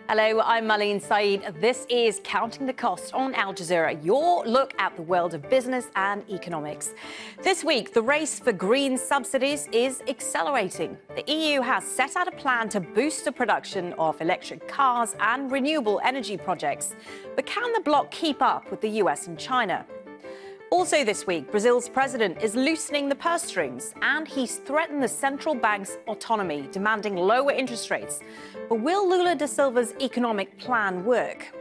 Hello, I'm Marlene Saeed. This is Counting the Cost on Al Jazeera, your look at the world of business and economics. This week, the race for green subsidies is accelerating. The EU has set out a plan to boost the production of electric cars and renewable energy projects. But can the bloc keep up with the US and China? Also this week, Brazil's president is loosening the purse strings and he's threatened the central bank's autonomy, demanding lower interest rates. But will Lula da Silva's economic plan work?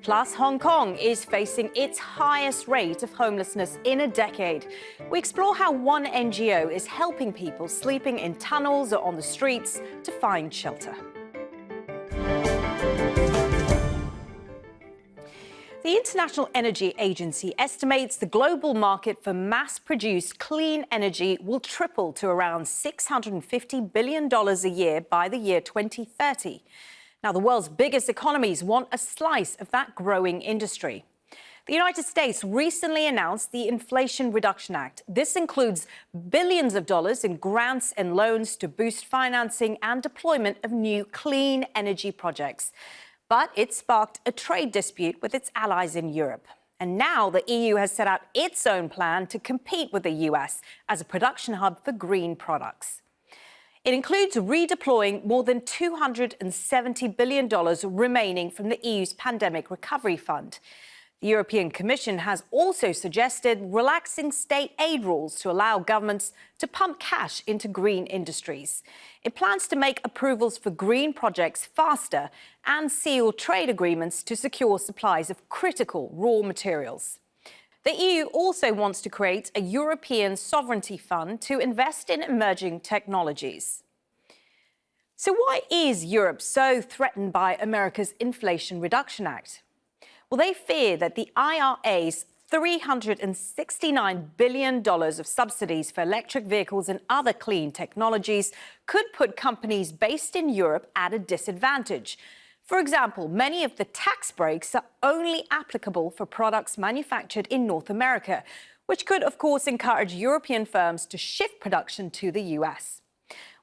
Plus, Hong Kong is facing its highest rate of homelessness in a decade. We explore how one NGO is helping people sleeping in tunnels or on the streets to find shelter. The International Energy Agency estimates the global market for mass-produced clean energy will triple to around $650 billion a year by the year 2030. Now, the world's biggest economies want a slice of that growing industry. The United States recently announced the Inflation Reduction Act. This includes billions of dollars in grants and loans to boost financing and deployment of new clean energy projects. But it sparked a trade dispute with its allies in Europe. And now the EU has set out its own plan to compete with the US as a production hub for green products. It includes redeploying more than $270 billion remaining from the EU's Pandemic Recovery Fund. The European Commission has also suggested relaxing state aid rules to allow governments to pump cash into green industries. It plans to make approvals for green projects faster and seal trade agreements to secure supplies of critical raw materials. The EU also wants to create a European sovereignty fund to invest in emerging technologies. So why is Europe so threatened by America's Inflation Reduction Act? Well, they fear that the IRA's $369 billion of subsidies for electric vehicles and other clean technologies could put companies based in Europe at a disadvantage. For example, many of the tax breaks are only applicable for products manufactured in North America, which could, of course, encourage European firms to shift production to the US.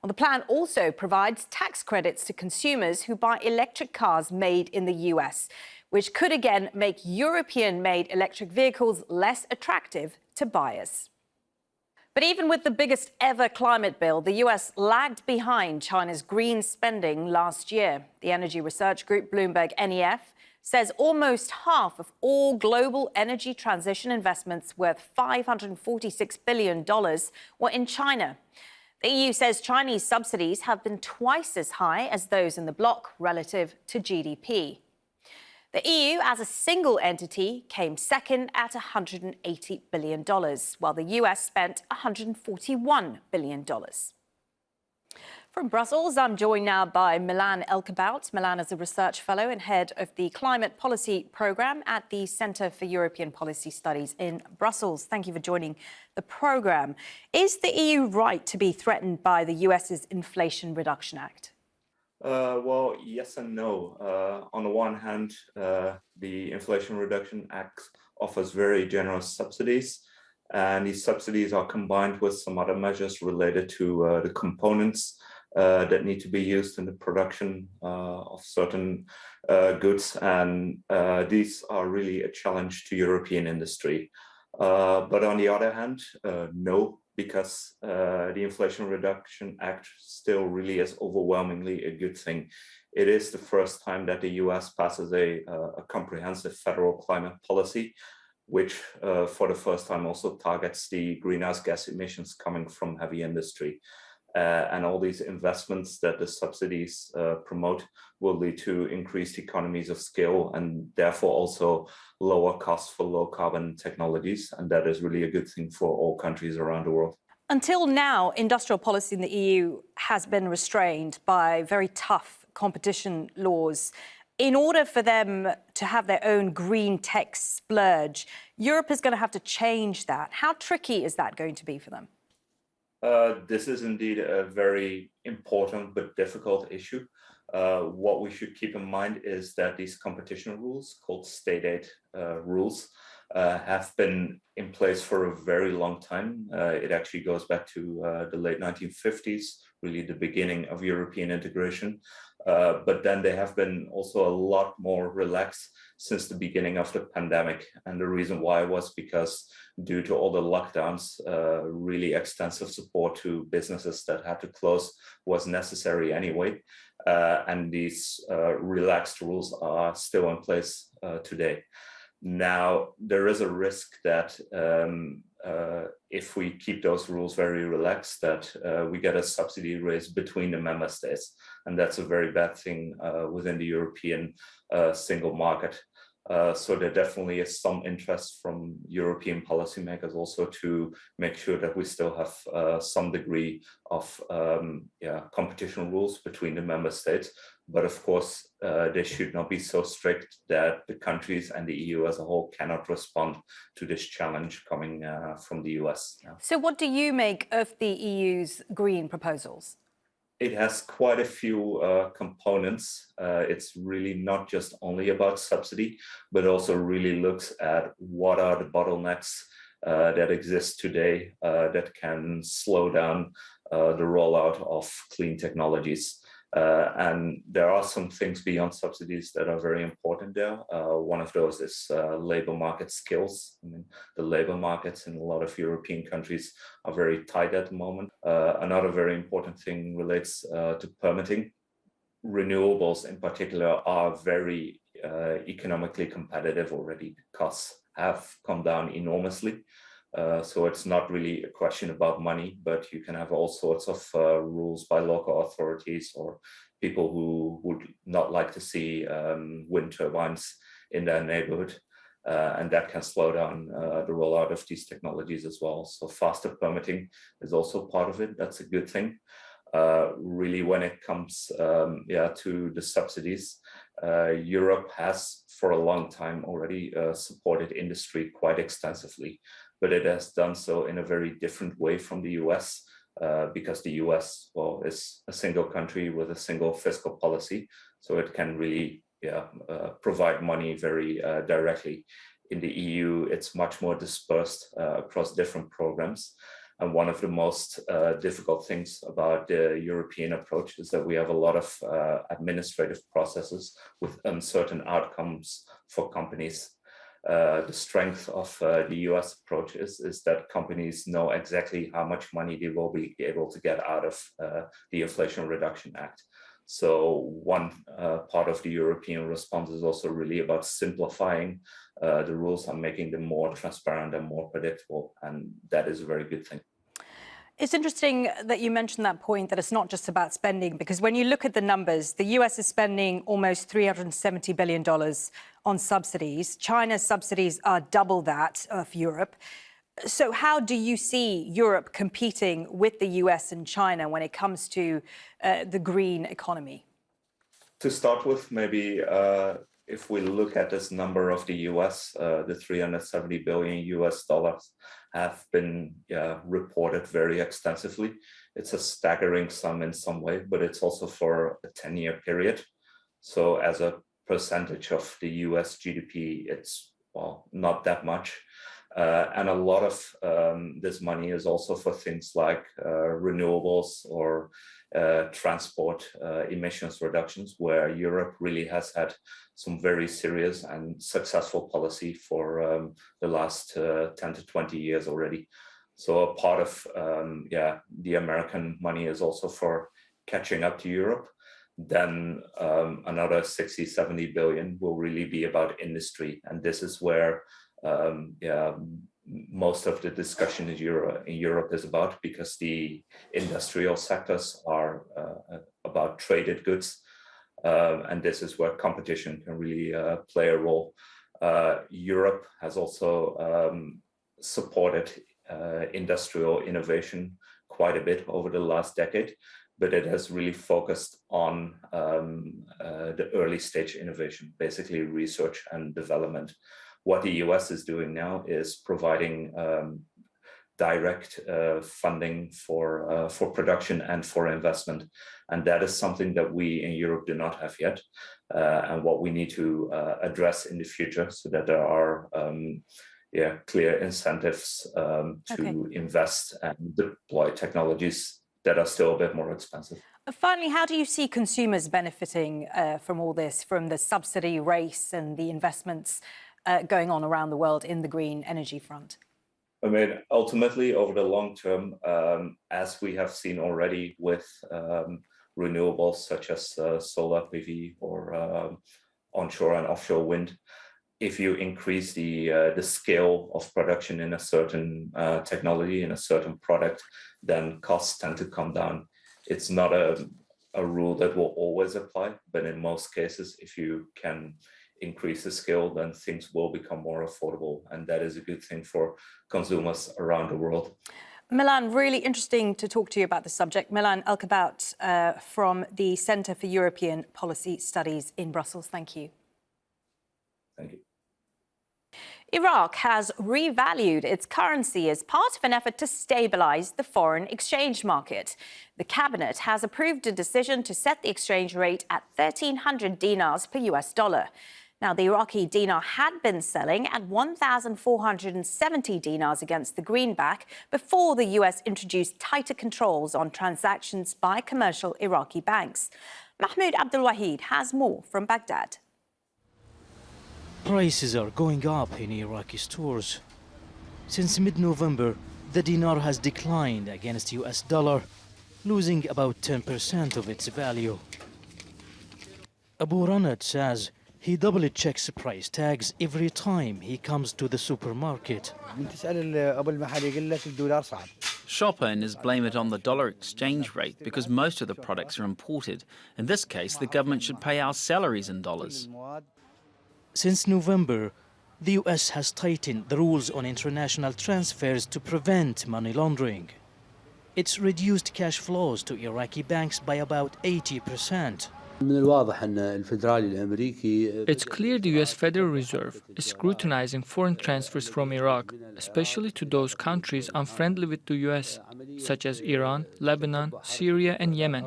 Well, the plan also provides tax credits to consumers who buy electric cars made in the US, which could again make European-made electric vehicles less attractive to buyers. But even with the biggest ever climate bill, the US lagged behind China's green spending last year. The energy research group Bloomberg NEF says almost half of all global energy transition investments worth $546 billion were in China. The EU says Chinese subsidies have been twice as high as those in the bloc relative to GDP. The EU, as a single entity, came second at $180 billion, while the US spent $141 billion. From Brussels, I'm joined now by Milan Elkabout. Milan is a research fellow and head of the Climate Policy Programme at the Centre for European Policy Studies in Brussels. Thank you for joining the programme. Is the EU right to be threatened by the US's Inflation Reduction Act? Well, yes and no. On the one hand, the Inflation Reduction Act offers very generous subsidies, and these subsidies are combined with some other measures related to the components that need to be used in the production of certain goods, and these are really a challenge to European industry. But on the other hand, no, because the Inflation Reduction Act still really is overwhelmingly a good thing. It is the first time that the US passes a comprehensive federal climate policy, which for the first time also targets the greenhouse gas emissions coming from heavy industry. And all these investments that the subsidies promote will lead to increased economies of scale and therefore also lower costs for low carbon technologies. And that is really a good thing for all countries around the world. Until now, industrial policy in the EU has been restrained by very tough competition laws. In order for them to have their own green tech splurge, Europe is going to have to change that. How tricky is that going to be for them? This is indeed a very important but difficult issue. What we should keep in mind is that these competition rules, called state aid rules, have been in place for a very long time. It actually goes back to the late 1950s, really the beginning of European integration. But then they have been also a lot more relaxed since the beginning of the pandemic. And the reason why was because due to all the lockdowns, really extensive support to businesses that had to close was necessary anyway. And these relaxed rules are still in place today. Now, there is a risk that if we keep those rules very relaxed, that we get a subsidy race between the member states. And that's a very bad thing within the European single market. So there definitely is some interest from European policymakers also to make sure that we still have some degree of competition rules between the member states. But of course, they should not be so strict that the countries and the EU as a whole cannot respond to this challenge coming from the US. Yeah. So what do you make of the EU's green proposals? It has quite a few components. It's really not just only about subsidy, but also really looks at what are the bottlenecks that exist today that can slow down the rollout of clean technologies. And there are some things beyond subsidies that are very important there. One of those is labor market skills. I mean, the labor markets in a lot of European countries are very tight at the moment. Another very important thing relates to permitting. Renewables in particular are very economically competitive already. Costs have come down enormously. So it's not really a question about money, but you can have all sorts of rules by local authorities or people who would not like to see wind turbines in their neighborhood. And that can slow down the rollout of these technologies as well. So faster permitting is also part of it. That's a good thing. Really, when it comes to the subsidies, Europe has for a long time already supported industry quite extensively, but it has done so in a very different way from the US because the US, well, is a single country with a single fiscal policy, so it can really provide money very directly. In the EU, it's much more dispersed across different programs. And one of the most difficult things about the European approach is that we have a lot of administrative processes with uncertain outcomes for companies. The strength of the US approach is that companies know exactly how much money they will be able to get out of the Inflation Reduction Act. So one part of the European response is also really about simplifying the rules and making them more transparent and more predictable. And that is a very good thing. It's interesting that you mentioned that point, that it's not just about spending, because when you look at the numbers, the US is spending almost $370 billion on subsidies. China's subsidies are double that of Europe. So how do you see Europe competing with the US and China when it comes to the green economy? To start with, maybe if we look at this number of the US, the 370 billion US dollars have been reported very extensively. It's a staggering sum in some way, but it's also for a 10-year period. So as a percentage of the US GDP, it's, well, not that much. And a lot of this money is also for things like renewables or transport emissions reductions, where Europe really has had some very serious and successful policy for the last 10 to 20 years already. So a part of the American money is also for catching up to Europe. Then another 60, 70 billion will really be about industry. And this is where most of the discussion in Europe is about, because the industrial sectors are about traded goods. And this is where competition can really play a role. Europe has also supported industrial innovation quite a bit over the last decade, but it has really focused on the early stage innovation, basically research and development. What the US is doing now is providing direct funding for production and for investment. And that is something that we in Europe do not have yet, and what we need to address in the future, so that there are clear incentives to invest and deploy technologies that are still a bit more expensive. Finally, how do you see consumers benefiting from all this, from the subsidy race and the investments going on around the world in the green energy front? I mean, ultimately, over the long term, as we have seen already with renewables such as solar PV or onshore and offshore wind, if you increase the scale of production in a certain technology, in a certain product, then costs tend to come down. It's not a rule that will always apply, but in most cases, if you can increase the scale, then things will become more affordable. And that is a good thing for consumers around the world. Milan, really interesting to talk to you about the subject. Milan Elkabout from the Centre for European Policy Studies in Brussels. Thank you. Thank you. Iraq has revalued its currency as part of an effort to stabilise the foreign exchange market. The cabinet has approved a decision to set the exchange rate at 1,300 dinars per US dollar. Now, the Iraqi dinar had been selling at 1,470 dinars against the greenback before the US introduced tighter controls on transactions by commercial Iraqi banks. Mahmoud Abdulwahid has more from Baghdad. Prices are going up in Iraqi stores. Since mid-November, the dinar has declined against US dollar, losing about 10% of its value. Abu Ranad says he doubly checks price tags every time he comes to the supermarket. Shop owners blame it on the dollar exchange rate because most of the products are imported. In this case, the government should pay our salaries in dollars. Since November, the US has tightened the rules on international transfers to prevent money laundering. It's reduced cash flows to Iraqi banks by about 80%. It's clear the US Federal Reserve is scrutinizing foreign transfers from Iraq, especially to those countries unfriendly with the US, such as Iran, Lebanon, Syria and Yemen.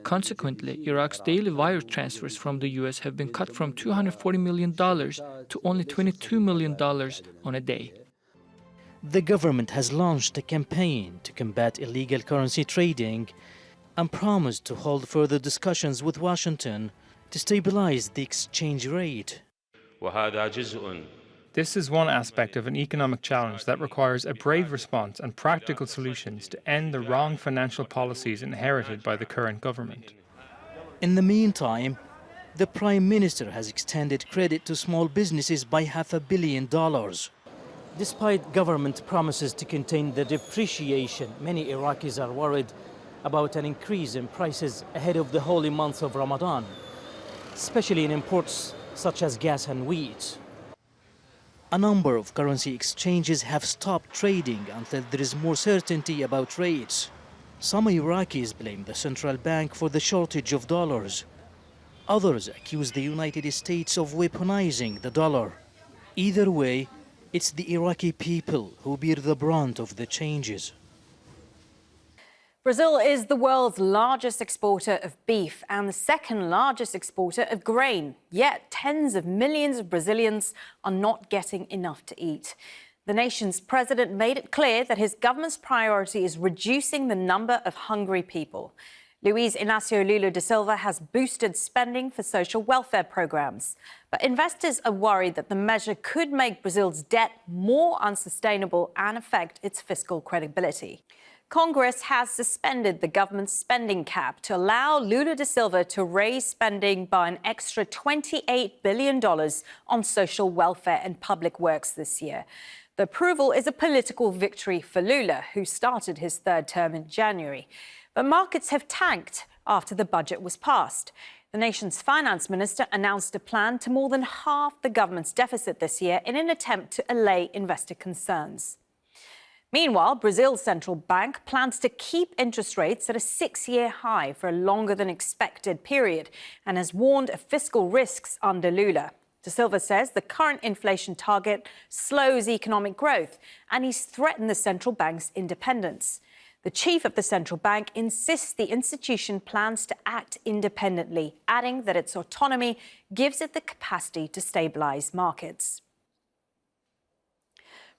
Consequently, Iraq's daily wire transfers from the US have been cut from $240 million to only $22 million on a day. The government has launched a campaign to combat illegal currency trading and promised to hold further discussions with Washington to stabilize the exchange rate. This is one aspect of an economic challenge that requires a brave response and practical solutions to end the wrong financial policies inherited by the current government. In the meantime, the Prime Minister has extended credit to small businesses by $500 million. Despite government promises to contain the depreciation, many Iraqis are worried about an increase in prices ahead of the holy month of Ramadan, especially in imports such as gas and wheat. A number of currency exchanges have stopped trading until there is more certainty about rates. Some Iraqis blame the central bank for the shortage of dollars. Others accuse the United States of weaponizing the dollar. Either way, it's the Iraqi people who bear the brunt of the changes. Brazil is the world's largest exporter of beef and the second largest exporter of grain. Yet tens of millions of Brazilians are not getting enough to eat. The nation's president made it clear that his government's priority is reducing the number of hungry people. Luiz Inacio Lula da Silva has boosted spending for social welfare programs. But investors are worried that the measure could make Brazil's debt more unsustainable and affect its fiscal credibility. Congress has suspended the government's spending cap to allow Lula da Silva to raise spending by an extra $28 billion on social welfare and public works this year. The approval is a political victory for Lula, who started his third term in January. But markets have tanked after the budget was passed. The nation's finance minister announced a plan to more than halve the government's deficit this year in an attempt to allay investor concerns. Meanwhile, Brazil's central bank plans to keep interest rates at a 6-year high for a longer than expected period and has warned of fiscal risks under Lula. Silva says the current inflation target slows economic growth, and he's threatened the central bank's independence. The chief of the central bank insists the institution plans to act independently, adding that its autonomy gives it the capacity to stabilise markets.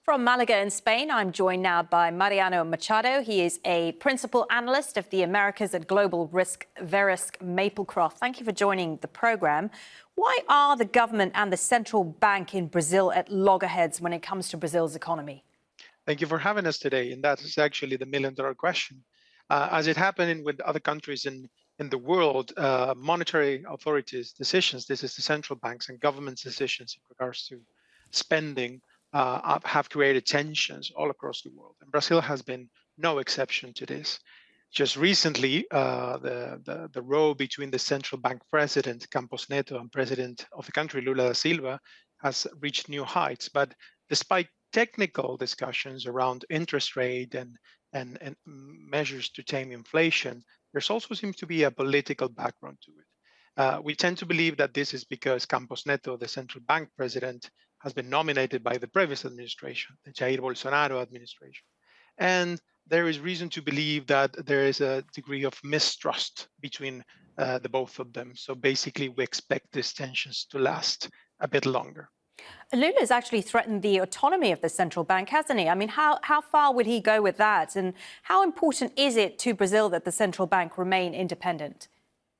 From Malaga in Spain, I'm joined now by Mariano Machado. He is a principal analyst of the Americas at Global Risk Verisk Maplecroft. Thank you for joining the programme. Why are the government and the central bank in Brazil at loggerheads when it comes to Brazil's economy? Thank you for having us today. And that is actually the million-dollar question. As it happened with other countries in the world, monetary authorities' decisions, this is the central banks and government's decisions in regards to spending, have created tensions all across the world. And Brazil has been no exception to this. Just recently, the row between the central bank president, Campos Neto, and president of the country, Lula da Silva, has reached new heights. But despite technical discussions around interest rate and measures to tame inflation, there's also seems to be a political background to it. We tend to believe that this is because Campos Neto, the central bank president, has been nominated by the previous administration, the Jair Bolsonaro administration. And there is reason to believe that there is a degree of mistrust between the both of them. So basically, we expect these tensions to last a bit longer. Lula has actually threatened the autonomy of the central bank, hasn't he? I mean, how far would he go with that? And how important is it to Brazil that the central bank remain independent?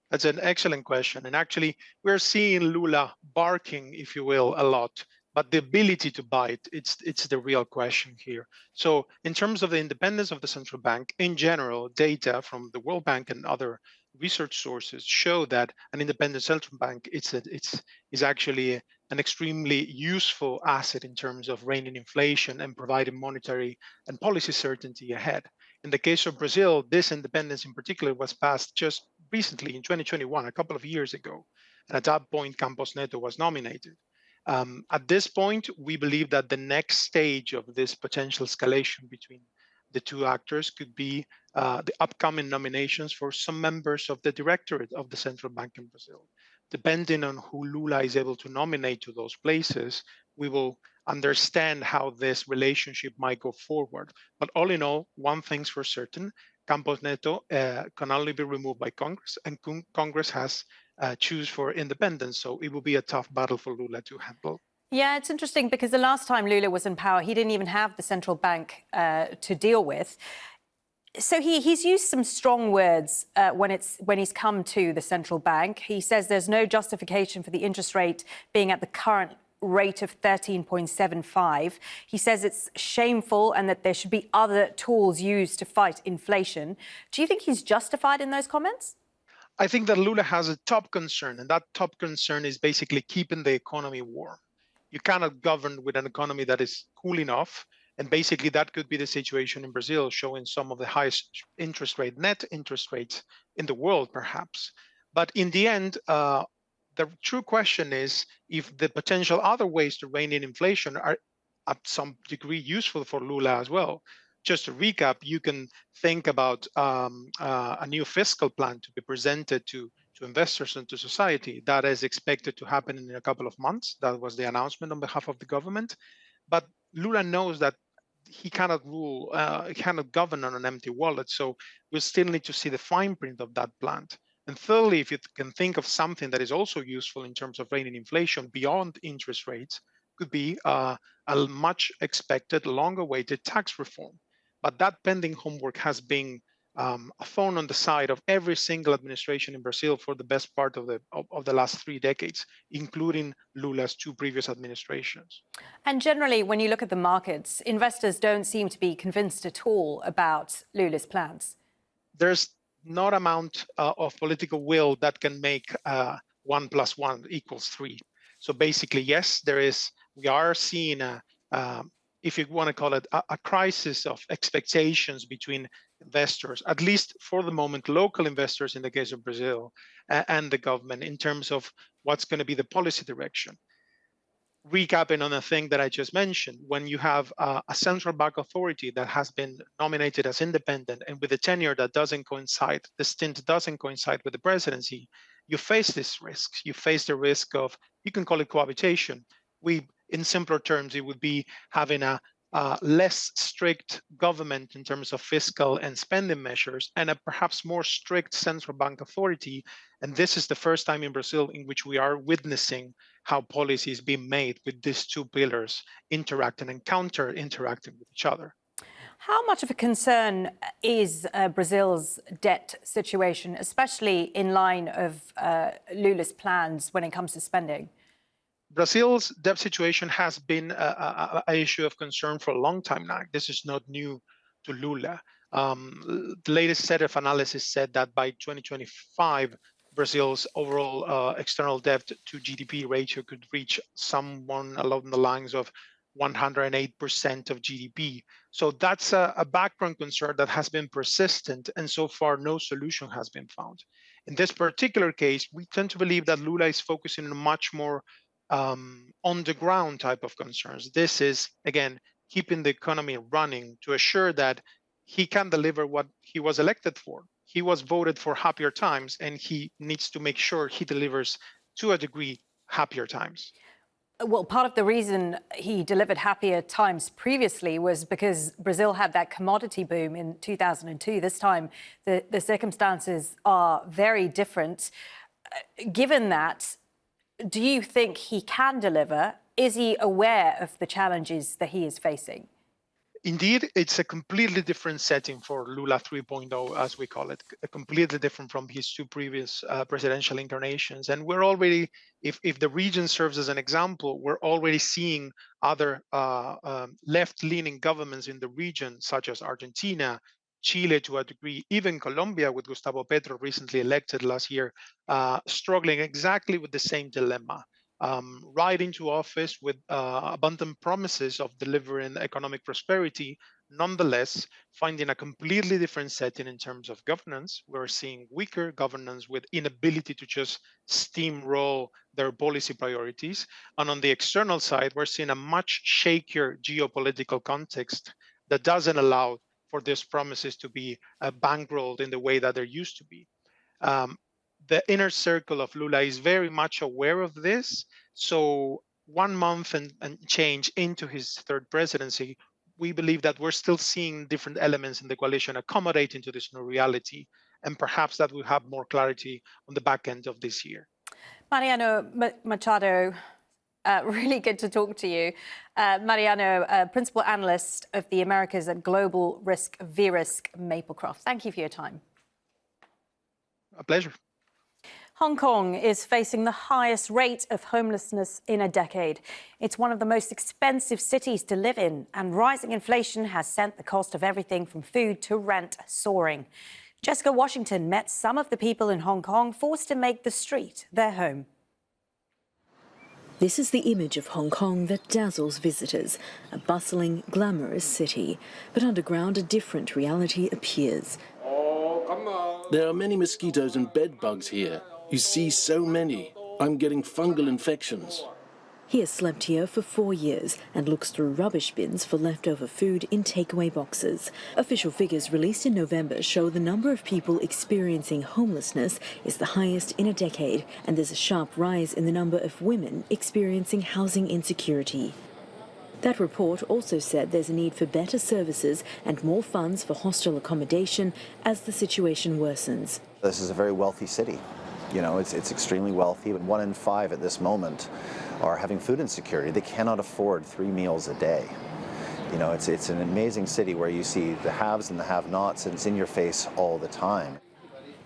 That's an excellent question. And actually, we're seeing Lula barking, if you will, a lot. But the ability to bite, it's the real question here. So in terms of the independence of the central bank, in general, data from the World Bank and other research sources show that an independent central bank is actually an extremely useful asset in terms of reining inflation and providing monetary and policy certainty ahead. In the case of Brazil, this independence in particular was passed just recently in 2021, a couple of years ago. And at that point, Campos Neto was nominated. At this point, we believe that the next stage of this potential escalation between the two actors could be the upcoming nominations for some members of the directorate of the central bank in Brazil. Depending on who Lula is able to nominate to those places, we will understand how this relationship might go forward. But all in all, one thing's for certain, Campos Neto can only be removed by Congress, and Congress has choose for independence. So it will be a tough battle for Lula to handle. Yeah, it's interesting because the last time Lula was in power, he didn't even have the central bank to deal with. So he's used some strong words when he's come to the central bank. He says there's no justification for the interest rate being at the current rate of 13.75. He says it's shameful and that there should be other tools used to fight inflation. Do you think he's justified in those comments? I think that Lula has a top concern, and that top concern is basically keeping the economy warm. You cannot govern with an economy that is cooling off, and basically that could be the situation in Brazil, showing some of the highest net interest rates in the world, perhaps. But in the end, the true question is if the potential other ways to rein in inflation are at some degree useful for Lula as well. Just to recap, you can think about a new fiscal plan to be presented to investors and to society. That is expected to happen in a couple of months. That was the announcement on behalf of the government. But Lula knows that he cannot rule, he cannot govern on an empty wallet. So we still need to see the fine print of that plan. And thirdly, if you can think of something that is also useful in terms of reining inflation beyond interest rates, could be a much expected, long-awaited tax reform. But that pending homework has been a thorn on the side of every single administration in Brazil for the best part of the last 3 decades, including Lula's 2 previous administrations. And generally, when you look at the markets, investors don't seem to be convinced at all about Lula's plans. There's not amount of political will that can make 1 + 1 = 3. So basically, yes, we are seeing if you want to call it a crisis of expectations between investors, at least for the moment, local investors in the case of Brazil and the government in terms of what's going to be the policy direction. Recapping on the thing that I just mentioned, when you have a central bank authority that has been nominated as independent and with a tenure that doesn't coincide, the stint doesn't coincide with the presidency, you face these risks. You face the risk of, you can call it cohabitation. In simpler terms, it would be having a less strict government in terms of fiscal and spending measures, and a perhaps more strict central bank authority. And this is the first time in Brazil in which we are witnessing how policy is being made with these two pillars interacting and counter-interacting with each other. How much of a concern is Brazil's debt situation, especially in line of Lula's plans when it comes to spending? Brazil's debt situation has been an issue of concern for a long time now. This is not new to Lula. The latest set of analysis said that by 2025, Brazil's overall external debt to GDP ratio could reach someone along the lines of 108% of GDP. So that's a background concern that has been persistent, and so far no solution has been found. In this particular case, we tend to believe that Lula is focusing on much more on the ground type of concerns. This is, again, keeping the economy running to assure that he can deliver what he was elected for. He was voted for happier times, and he needs to make sure he delivers, to a degree, happier times. Well, part of the reason he delivered happier times previously was because Brazil had that commodity boom in 2002. This time, the circumstances are very different. Given that, do you think he can deliver? Is he aware of the challenges that he is facing? Indeed, it's a completely different setting for Lula 3.0, as we call it, completely different from his two previous presidential incarnations. And we're already, if the region serves as an example, we're already seeing other left-leaning governments in the region, such as Argentina, Chile to a degree, even Colombia with Gustavo Petro recently elected last year, struggling exactly with the same dilemma. Right into office with abundant promises of delivering economic prosperity, nonetheless, finding a completely different setting in terms of governance. We're seeing weaker governance with inability to just steamroll their policy priorities. And on the external side, we're seeing a much shakier geopolitical context that doesn't allow for these promises to be bankrolled in the way that there used to be. The inner circle of Lula is very much aware of this. So 1 month and change into his third presidency, we believe that we're still seeing different elements in the coalition accommodating to this new reality. And perhaps that will have more clarity on the back end of this year. Mariano Machado, really good to talk to you. Mariano, Principal Analyst of the Americas at Global Risk VRisk Maplecroft. Thank you for your time. A pleasure. Hong Kong is facing the highest rate of homelessness in a decade. It's one of the most expensive cities to live in, and rising inflation has sent the cost of everything from food to rent soaring. Jessica Washington met some of the people in Hong Kong forced to make the street their home. This is the image of Hong Kong that dazzles visitors, a bustling, glamorous city. But underground, a different reality appears. There are many mosquitoes and bed bugs here. You see so many. I'm getting fungal infections. He has slept here for 4 years and looks through rubbish bins for leftover food in takeaway boxes. Official figures released in November show the number of people experiencing homelessness is the highest in a decade, and there's a sharp rise in the number of women experiencing housing insecurity. That report also said there's a need for better services and more funds for hostel accommodation as the situation worsens. This is a very wealthy city. You know, it's extremely wealthy, but 1 in 5 at this moment are having food insecurity. They cannot afford 3 meals a day. You know, it's an amazing city where you see the haves and the have-nots, and it's in your face all the time.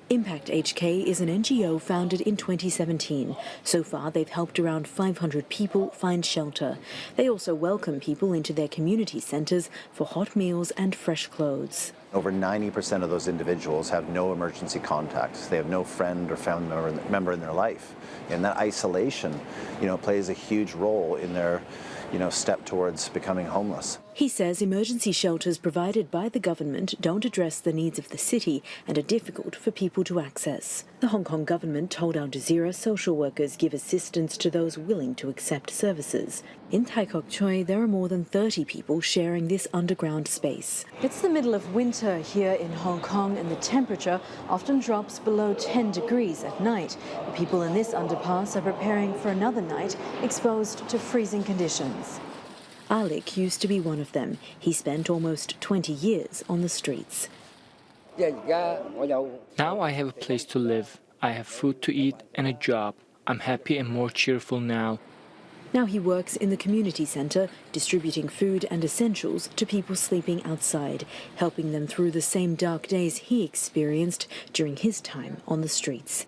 Impact HK is an NGO founded in 2017. So far, they've helped around 500 people find shelter. They also welcome people into their community centres for hot meals and fresh clothes. Over 90% of those individuals have no emergency contacts. They have no friend or family member in their life. And that isolation, you know, plays a huge role in their, step towards becoming homeless. He says emergency shelters provided by the government don't address the needs of the city and are difficult for people to access. The Hong Kong government told Al Jazeera social workers give assistance to those willing to accept services. In Tai Kok Tsui, there are more than 30 people sharing this underground space. It's the middle of winter winter here in Hong Kong, and the temperature often drops below 10 degrees at night. The people in this underpass are preparing for another night exposed to freezing conditions. Alec used to be one of them. He spent almost 20 years on the streets. Now I have a place to live. I have food to eat and a job. I'm happy and more cheerful now. Now he works in the community centre, distributing food and essentials to people sleeping outside, helping them through the same dark days he experienced during his time on the streets.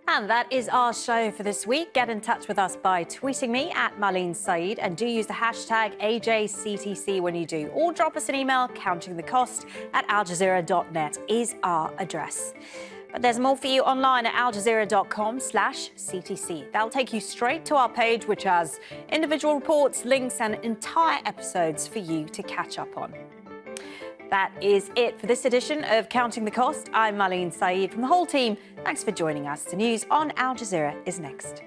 And that is our show for this week. Get in touch with us by tweeting me at Marlene Saeed, and do use the hashtag AJCTC when you do. Or drop us an email. countingthecost@aljazeera.net is our address. But there's more for you online at aljazeera.com/CTC. That'll take you straight to our page, which has individual reports, links and entire episodes for you to catch up on. That is it for this edition of Counting the Cost. I'm Marlene Saeed from the whole team. Thanks for joining us. The news on Al Jazeera is next.